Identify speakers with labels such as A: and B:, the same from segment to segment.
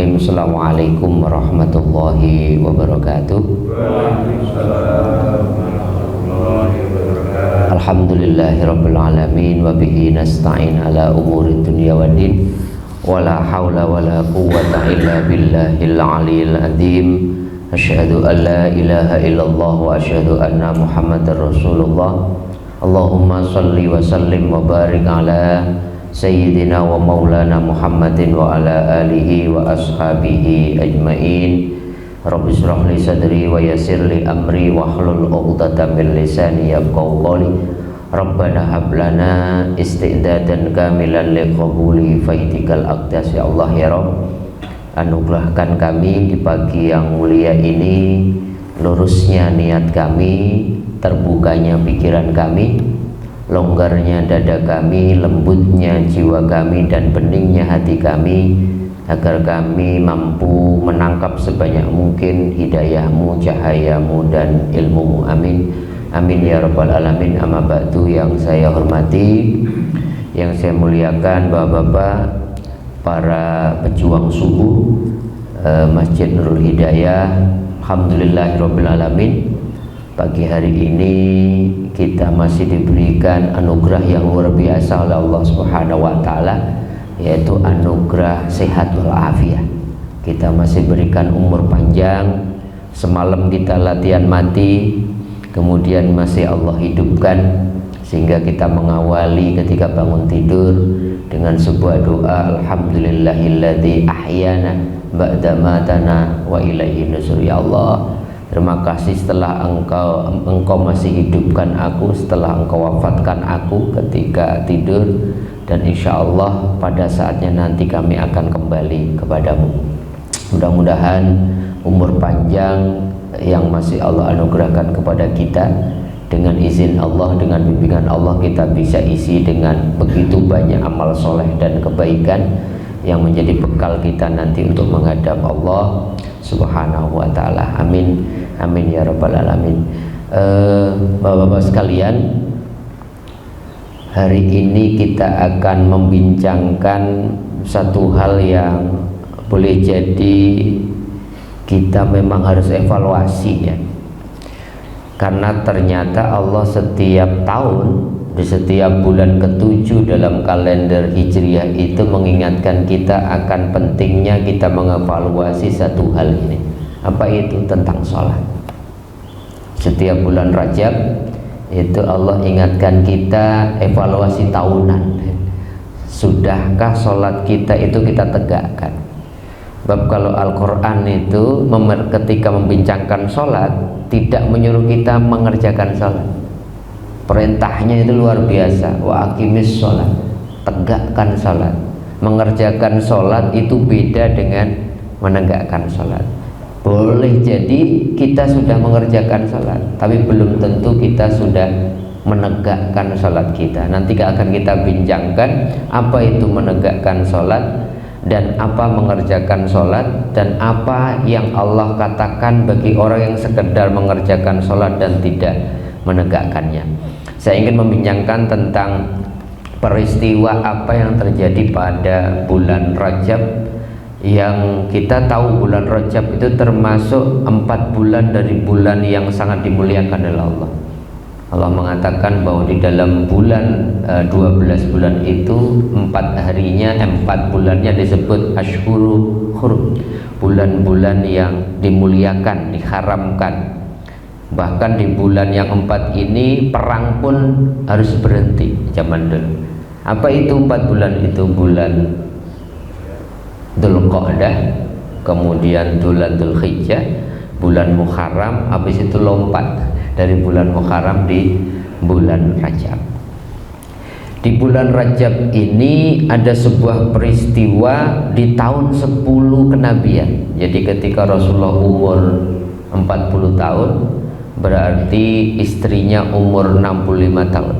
A: Bismillahirrahmanirrahim. Assalamualaikum warahmatullahi wabarakatuh. Alhamdulillahirabbil alamin wa bihi nasta'in ala umuri dunya waddin. Wala haula wala quwwata illa billahil aliyil azim. Asyhadu an la ilaha illallah wa asyhadu anna Muhammadar Rasulullah. Allahumma shalli wa sallim wa barik ala Sayyidina wa maulana Muhammadin wa ala alihi wa ashabihi ajma'in. Rabbi shrah li sadri wa yassir li amri wa hlul 'uqdatam min lisani yafqahu qawli. Rabbana hab lana isti'dadan kamilan liqabuli faidikal aqdas. Ya Allah ya Rabb, anugerahkan kami di pagi yang mulia ini lurusnya niat kami, terbukanya pikiran kami, longgarnya dada kami, lembutnya jiwa kami, dan beningnya hati kami, agar kami mampu menangkap sebanyak mungkin hidayahmu, cahayamu, dan ilmumu. Amin. Amin ya rabbal alamin. Amma ba'du, yang saya hormati, yang saya muliakan bapak-bapak, para pejuang subuh Masjid Nurul Hidayah, alhamdulillahirabbil alamin. Pagi hari ini kita masih diberikan anugerah yang luar biasa oleh Allah Subhanahu wa taala, yaitu anugerah sehat walafiat. Kita masih berikan umur panjang. Semalam kita latihan mati, kemudian masih Allah hidupkan sehingga kita mengawali ketika bangun tidur dengan sebuah doa, alhamdulillahilladzi ahyana ba'da matana wa ilaihi nusur. Ya Allah, terima kasih setelah engkau masih hidupkan aku, setelah engkau wafatkan aku ketika tidur, dan insya Allah pada saatnya nanti kami akan kembali kepadamu. Mudah-mudahan umur panjang yang masih Allah anugerahkan kepada kita, dengan izin Allah, dengan bimbingan Allah, kita bisa isi dengan begitu banyak amal soleh dan kebaikan yang menjadi bekal kita nanti untuk menghadap Allah Subhanahu wa ta'ala. Amin. Amin ya rabbal alamin. Bapak-bapak sekalian, hari ini kita akan membincangkan satu hal yang boleh jadi kita memang harus evaluasi, ya. Karena ternyata Allah setiap tahun, di setiap bulan ke-7 dalam kalender Hijriah itu mengingatkan kita akan pentingnya kita mengevaluasi satu hal ini. Apa itu? Tentang sholat. Setiap bulan Rajab itu Allah ingatkan kita evaluasi tahunan. Sudahkah sholat kita itu kita tegakkan? Sebab kalau Al-Quran itu ketika membincangkan sholat tidak menyuruh kita mengerjakan sholat. Perintahnya itu luar biasa, wa aqimis sholat, tegakkan sholat. Mengerjakan sholat itu beda dengan menegakkan sholat. Boleh jadi kita sudah mengerjakan sholat, tapi belum tentu kita sudah menegakkan sholat kita. Nanti akan kita bincangkan apa itu menegakkan sholat, dan apa mengerjakan sholat, dan apa yang Allah katakan bagi orang yang sekedar mengerjakan sholat dan tidak menegakkannya. Saya ingin membincangkan tentang peristiwa apa yang terjadi pada bulan Rajab, yang kita tahu bulan Rajab itu termasuk 4 bulan dari bulan yang sangat dimuliakan oleh Allah. Allah mengatakan bahwa di dalam bulan 12 bulan itu 4 harinya, 4 bulannya disebut Ashhurul Hurum, bulan-bulan yang dimuliakan, diharamkan. Bahkan di bulan yang 4 ini perang pun harus berhenti zaman dulu. Apa itu 4 bulan itu? Bulan Dzulqa'dah, kemudian bulan Dzulhijjah, bulan Muharram, habis itu lompat dari bulan Muharram di bulan Rajab. Di bulan Rajab ini ada sebuah peristiwa di tahun 10 kenabian. Jadi ketika Rasulullah umur 40 tahun, berarti istrinya umur 65 tahun.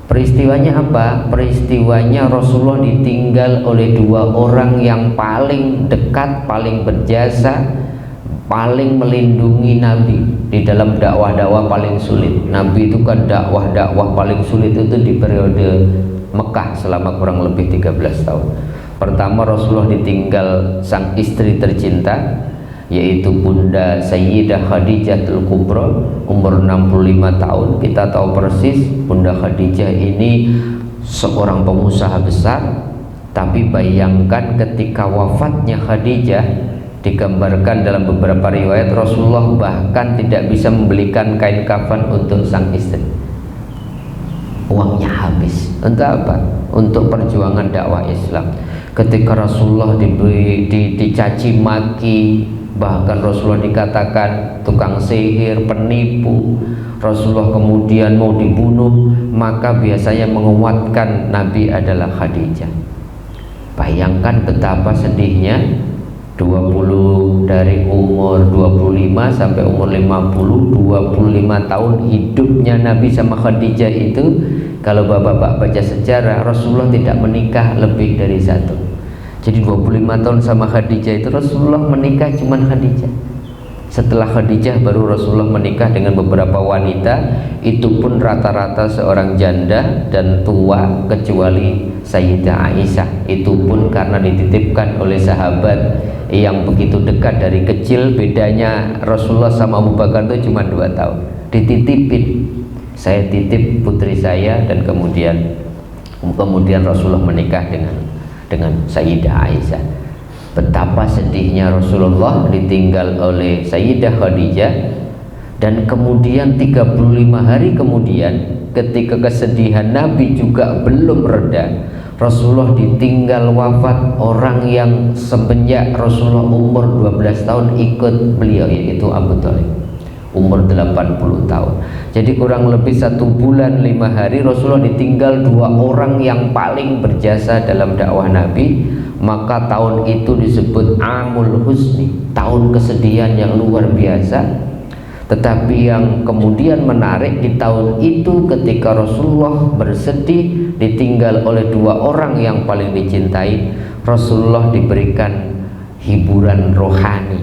A: Peristiwanya apa? Peristiwanya Rasulullah ditinggal oleh 2 orang yang paling dekat, paling berjasa, paling melindungi Nabi di dalam dakwah-dakwah paling sulit. Nabi itu kan dakwah paling sulit itu di periode Mekah selama kurang lebih 13 tahun. Pertama, Rasulullah ditinggal sang istri tercinta, yaitu Bunda Sayyidah Khadijatul Kubra, umur 65 tahun. Kita tahu persis Bunda Khadijah ini seorang pengusaha besar, tapi bayangkan ketika wafatnya Khadijah, digambarkan dalam beberapa riwayat Rasulullah bahkan tidak bisa membelikan kain kafan untuk sang istri. Uangnya habis. Untuk apa? Untuk perjuangan dakwah Islam. Ketika Rasulullah dicaci maki, bahkan Rasulullah dikatakan tukang sihir, penipu, Rasulullah kemudian mau dibunuh, maka biasanya menguatkan Nabi adalah Khadijah. Bayangkan betapa sedihnya, 20 dari umur 25 sampai umur 50, 25 tahun hidupnya Nabi sama Khadijah itu. Kalau bapak-bapak baca sejarah, Rasulullah tidak menikah lebih dari satu. Jadi 25 tahun sama Khadijah itu Rasulullah menikah cuma Khadijah. Setelah Khadijah baru Rasulullah menikah dengan beberapa wanita, itu pun rata-rata seorang janda dan tua kecuali Sayyidah Aisyah. Itu pun karena dititipkan oleh sahabat yang begitu dekat dari kecil. Bedanya Rasulullah sama Abu Bakar itu cuma 2 tahun. Dititipin, saya titip putri saya, dan kemudian Rasulullah menikah dengan Sayyidah Aisyah. Betapa sedihnya Rasulullah ditinggal oleh Sayyidah Khadijah. Dan kemudian 35 hari kemudian, ketika kesedihan Nabi juga belum reda, Rasulullah ditinggal wafat orang yang semenjak Rasulullah umur 12 tahun ikut beliau, yaitu Abu Thalib, umur 80 tahun. Jadi kurang lebih 1 bulan 5 hari Rasulullah ditinggal 2 orang yang paling berjasa dalam dakwah Nabi. Maka tahun itu disebut Amul Husni, tahun kesedihan yang luar biasa. Tetapi yang kemudian menarik di tahun itu, ketika Rasulullah bersedih ditinggal oleh 2 orang yang paling dicintai, Rasulullah diberikan hiburan rohani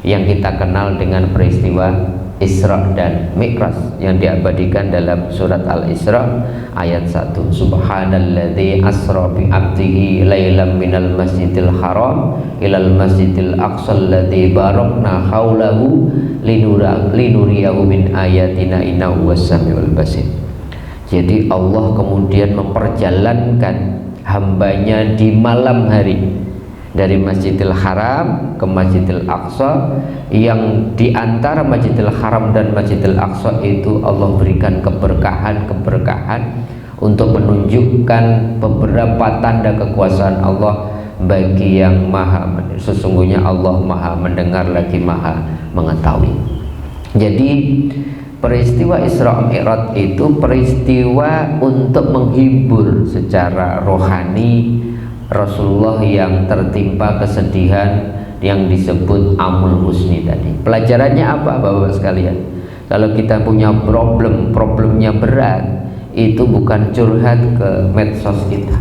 A: yang kita kenal dengan peristiwa Isra dan Mi'raj yang diabadikan dalam surat Al-Isra ayat 1. Subhanalladzi asra bi 'abdihi lailan minal masjidil haram ilal masjidil aqsa alladzi barakna haulahu linuriyahu min ayatina innahu was-samiul basir. Jadi Allah kemudian memperjalankan hambanya di malam hari dari Masjidil Haram ke Masjidil Aqsa, yang di antara Masjidil Haram dan Masjidil Aqsa itu Allah berikan keberkahan untuk menunjukkan beberapa tanda kekuasaan Allah bagi yang maha. Sesungguhnya Allah maha mendengar lagi maha mengetahui. Jadi peristiwa Isra Mi'raj itu peristiwa untuk menghibur secara rohani Rasulullah yang tertimpa kesedihan yang disebut Amul Husni tadi. Pelajarannya apa Bapak sekalian? Kalau kita punya problemnya berat, itu bukan curhat ke medsos kita.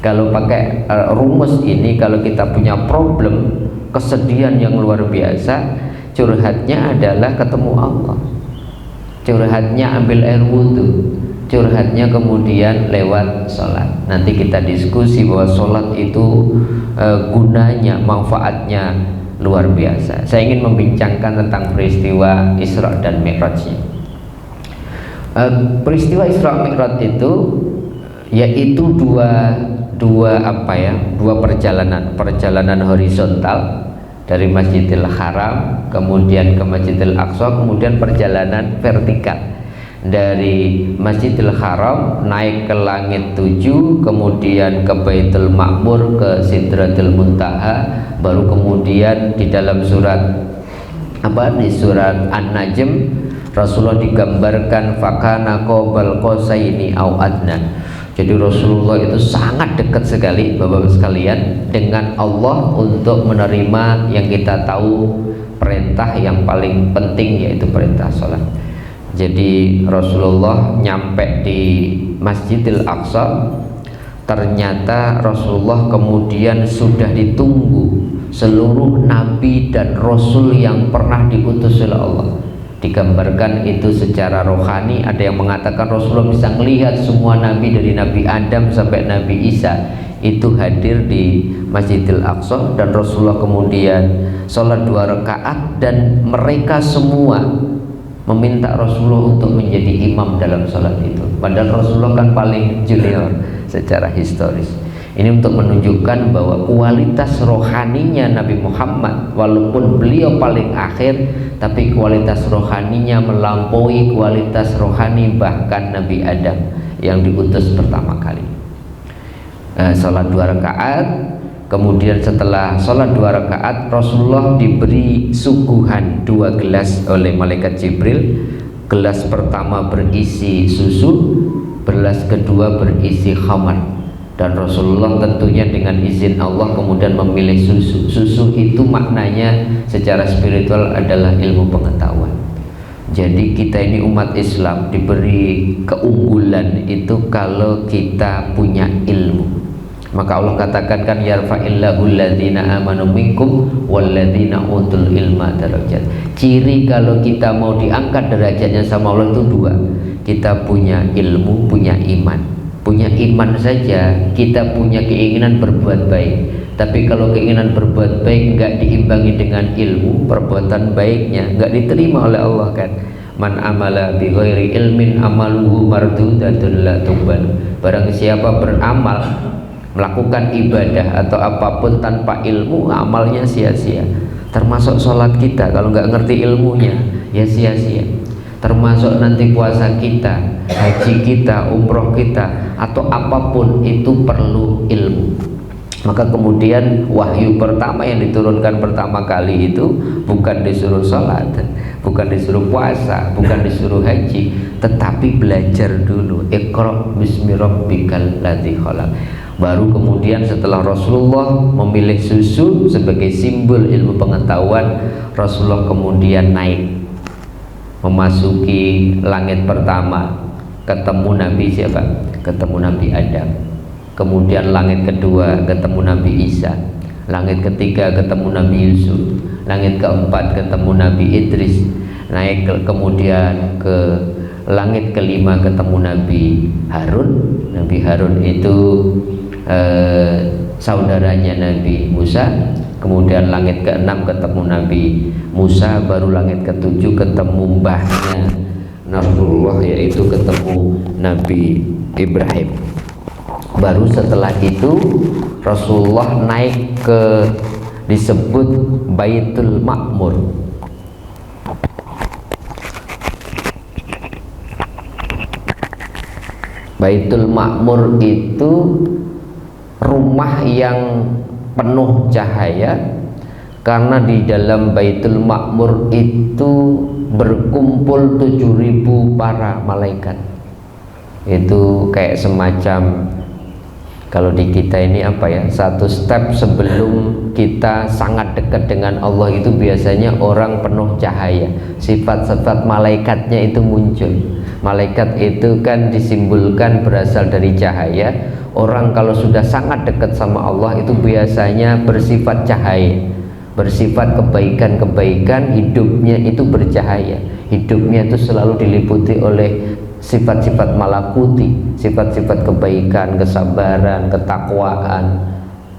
A: Kalau pakai rumus ini, kalau kita punya problem kesedihan yang luar biasa, curhatnya adalah ketemu Allah, curhatnya ambil air wudhu, curhatnya kemudian lewat sholat. Nanti kita diskusi bahwa sholat itu gunanya, manfaatnya luar biasa. Saya ingin membincangkan tentang peristiwa Isra dan Mi'rajnya. Peristiwa Isra Mi'raj itu yaitu dua perjalanan horizontal dari Masjidil Haram kemudian ke Masjidil Aqsa, kemudian perjalanan vertikal dari Masjidil Haram naik ke langit 7, kemudian ke Baitul Ma'mur, ke Sidratul Muntaha, baru kemudian di dalam surat surat An-Najm Rasulullah digambarkan fakana qobal qosaini au adna. Jadi Rasulullah itu sangat dekat sekali Bapak sekalian dengan Allah untuk menerima yang kita tahu perintah yang paling penting, yaitu perintah sholat. Jadi Rasulullah nyampe di Masjidil Aqsa, ternyata Rasulullah kemudian sudah ditunggu seluruh nabi dan rasul yang pernah diutus oleh Allah. digambarkan itu secara rohani. Ada yang mengatakan Rasulullah bisa melihat semua nabi dari Nabi Adam sampai Nabi Isa itu hadir di Masjidil Aqsa, dan Rasulullah kemudian sholat 2 rakaat dan mereka semua meminta Rasulullah untuk menjadi imam dalam sholat itu, padahal Rasulullah kan paling junior secara historis. Ini untuk menunjukkan bahwa kualitas rohaninya Nabi Muhammad, walaupun beliau paling akhir, tapi kualitas rohaninya melampaui kualitas rohani bahkan Nabi Adam yang diutus pertama kali. Sholat 2 rakaat, kemudian setelah sholat 2 rakaat Rasulullah diberi suguhan 2 gelas oleh malaikat Jibril. Gelas pertama berisi susu, gelas kedua berisi khamar, dan Rasulullah tentunya dengan izin Allah kemudian memilih susu. Susu itu maknanya secara spiritual adalah ilmu pengetahuan. Jadi kita ini umat Islam diberi keunggulan itu kalau kita punya ilmu. Maka Allah katakan kan yarfa'illahu alladzina amanu minkum walladzina utul ilma darajat. Ciri kalau kita mau diangkat derajatnya sama Allah itu 2. Kita punya ilmu, punya iman. Punya iman saja kita punya keinginan berbuat baik, tapi kalau keinginan berbuat baik enggak diimbangi dengan ilmu, perbuatan baiknya enggak diterima oleh Allah kan. Man amala bi ghairi ilmin amaluhu mardudatun la tuqbal. Barang siapa beramal, melakukan ibadah atau apapun tanpa ilmu, amalnya sia-sia. Termasuk sholat kita, kalau nggak ngerti ilmunya ya sia-sia. Termasuk nanti puasa kita, haji kita, umroh kita, atau apapun itu perlu ilmu. Maka kemudian wahyu pertama yang diturunkan pertama kali itu bukan disuruh sholat, bukan disuruh puasa, bukan disuruh haji, tetapi belajar dulu. Iqra bismi rabbikal ladzi khalaq. Baru kemudian setelah Rasulullah memilih susu sebagai simbol ilmu pengetahuan, Rasulullah kemudian naik memasuki langit pertama, ketemu Nabi siapa? Ketemu Nabi Adam. Kemudian langit kedua ketemu Nabi Isa, langit ketiga ketemu Nabi Yusuf, langit keempat ketemu Nabi Idris, naik kemudian ke langit kelima ketemu Nabi Harun. Nabi Harun itu saudaranya Nabi Musa. Kemudian langit ke-6 ketemu Nabi Musa, baru langit ke-7 ketemu mbahnya Nasrullah, yaitu ketemu Nabi Ibrahim. Baru setelah itu Rasulullah naik ke disebut Baitul Ma'mur. Baitul Ma'mur itu rumah yang penuh cahaya, karena di dalam Baitul Ma'mur itu berkumpul 7.000 para malaikat. Itu kayak semacam, kalau di kita ini apa ya, satu step sebelum kita sangat dekat dengan Allah itu biasanya orang penuh cahaya, sifat-sifat malaikatnya itu muncul. Malaikat itu kan disimbolkan berasal dari cahaya. Orang kalau sudah sangat dekat sama Allah itu biasanya bersifat cahaya, bersifat kebaikan-kebaikan, hidupnya itu bercahaya, hidupnya itu selalu diliputi oleh sifat-sifat malakuti, sifat-sifat kebaikan, kesabaran, ketakwaan,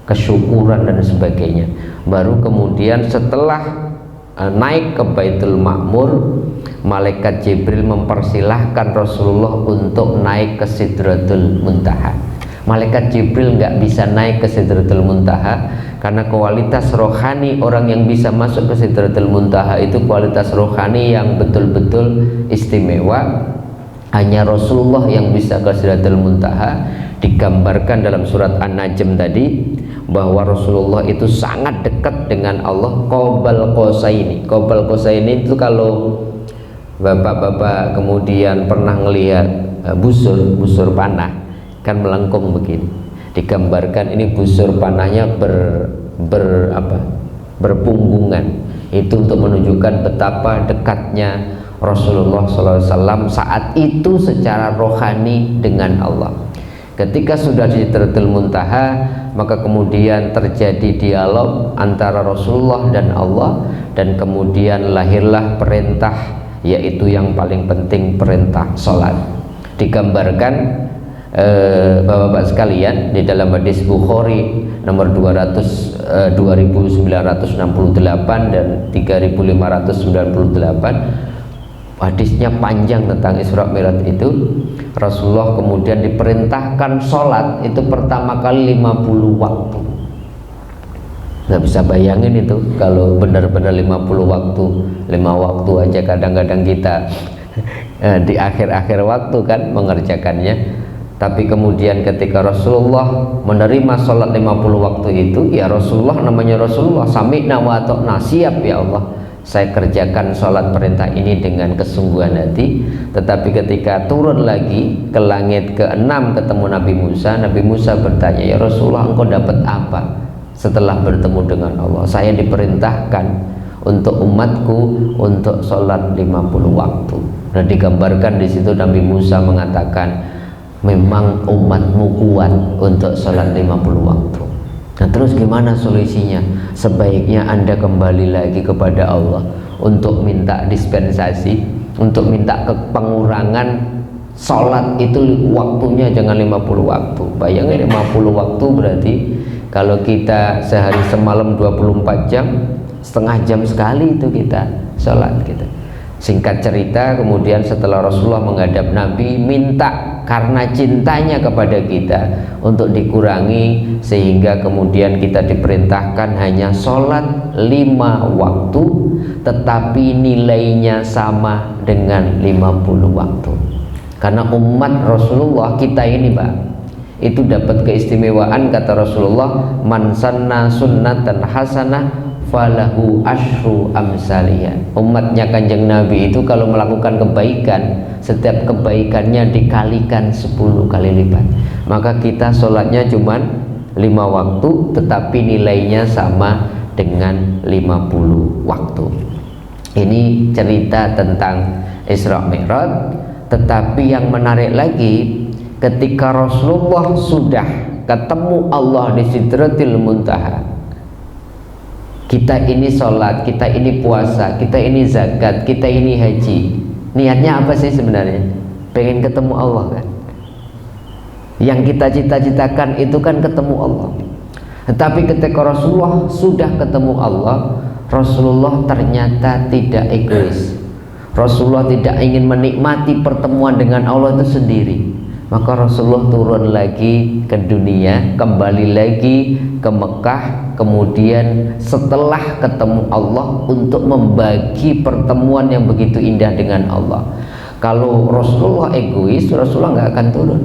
A: kesyukuran dan sebagainya. Baru kemudian setelah naik ke Baitul Ma'mur, malaikat Jibril mempersilahkan Rasulullah untuk naik ke Sidratul Muntaha. Malaikat Jibril nggak bisa naik ke Sidratul Muntaha karena kualitas rohani orang yang bisa masuk ke Sidratul Muntaha itu kualitas rohani yang betul-betul istimewa. Hanya Rasulullah yang bisa ke Sidratul Muntaha. Digambarkan dalam surat An-Najm tadi bahwa Rasulullah itu sangat dekat dengan Allah, qobal qosaini. Qobal qosaini itu kalau bapak-bapak kemudian pernah melihat busur panah kan melengkung begini, digambarkan ini busur panahnya berpunggungan. Itu untuk menunjukkan betapa dekatnya Rasulullah SAW saat itu secara rohani dengan Allah. Ketika sudah di Sidratul Muntaha, maka kemudian terjadi dialog antara Rasulullah dan Allah, dan kemudian lahirlah perintah yaitu yang paling penting perintah sholat. Digambarkan Bapak-bapak sekalian di dalam hadis Bukhari nomor 2968 dan 3598, hadisnya panjang tentang Isra Mi'raj itu. Rasulullah kemudian diperintahkan sholat itu pertama kali 50 waktu. Nggak bisa bayangin itu kalau benar-benar 50 waktu. 5 waktu aja kadang-kadang kita di akhir-akhir waktu kan mengerjakannya. Tapi kemudian ketika Rasulullah menerima sholat 50 waktu itu, ya Rasulullah, namanya Rasulullah, sami'na wa ata'na, siap ya Allah, saya kerjakan sholat perintah ini dengan kesungguhan hati. Tetapi ketika turun lagi ke langit ke-6 ketemu Nabi Musa bertanya, ya Rasulullah, engkau dapat apa setelah bertemu dengan Allah? Saya diperintahkan untuk umatku untuk sholat 50 waktu. Nah, digambarkan di situ Nabi Musa mengatakan, memang umatmu kuat untuk sholat 50 waktu. Nah, terus gimana solusinya? Sebaiknya Anda kembali lagi kepada Allah untuk minta dispensasi, untuk minta pengurangan sholat itu waktunya jangan 50 waktu. Bayangin 50 waktu berarti kalau kita sehari semalam 24 jam, setengah jam sekali itu kita sholat gitu. Singkat cerita, kemudian setelah Rasulullah menghadap Nabi, minta karena cintanya kepada kita untuk dikurangi, sehingga kemudian kita diperintahkan hanya sholat 5 waktu, tetapi nilainya sama dengan 50 waktu. Karena umat Rasulullah kita ini Pak, itu dapat keistimewaan, kata Rasulullah, man sanna sunnatan hasanah falahu asyru amsaliyah. Umatnya Kanjeng Nabi itu kalau melakukan kebaikan, setiap kebaikannya dikalikan 10 kali lipat. Maka kita sholatnya cuma 5 waktu, tetapi nilainya sama dengan 50 waktu. Ini cerita tentang Isra Mi'raj. Tetapi yang menarik lagi, ketika Rasulullah sudah ketemu Allah di Sidratil Muntaha, kita ini sholat, kita ini puasa, kita ini zakat, kita ini haji, niatnya apa sih sebenarnya? Pengen ketemu Allah kan? Yang kita cita-citakan itu kan ketemu Allah. Tetapi ketika Rasulullah sudah ketemu Allah, Rasulullah ternyata tidak egois. Rasulullah tidak ingin menikmati pertemuan dengan Allah itu sendiri. Maka Rasulullah turun lagi ke dunia, kembali lagi ke Mekah, kemudian setelah ketemu Allah untuk membagi pertemuan yang begitu indah dengan Allah. Kalau Rasulullah egois, Rasulullah nggak akan turun.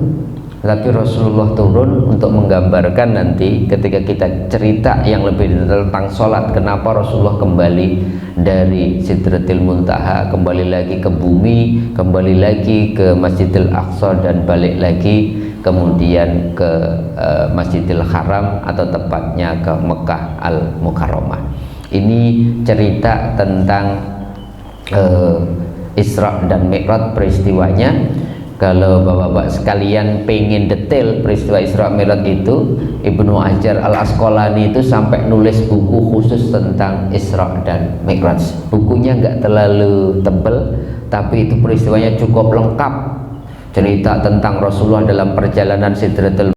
A: Tapi Rasulullah turun untuk menggambarkan nanti ketika kita cerita yang lebih detail tentang sholat, kenapa Rasulullah kembali dari Sidratil Muntaha, kembali lagi ke bumi, kembali lagi ke Masjidil Aqsa, dan balik lagi kemudian ke Masjidil Haram atau tepatnya ke Mekah Al-Mukarramah. Ini cerita tentang Isra dan Mi'raj peristiwanya. Kalau bapak-bapak sekalian pengen detail peristiwa Isra Mi'raj itu, Ibnu Hajar Al-Asqalani itu sampai nulis buku khusus tentang Isra dan Mi'raj. Bukunya nggak terlalu tebal, tapi itu peristiwanya cukup lengkap. Cerita tentang Rasulullah dalam perjalanan Sidratul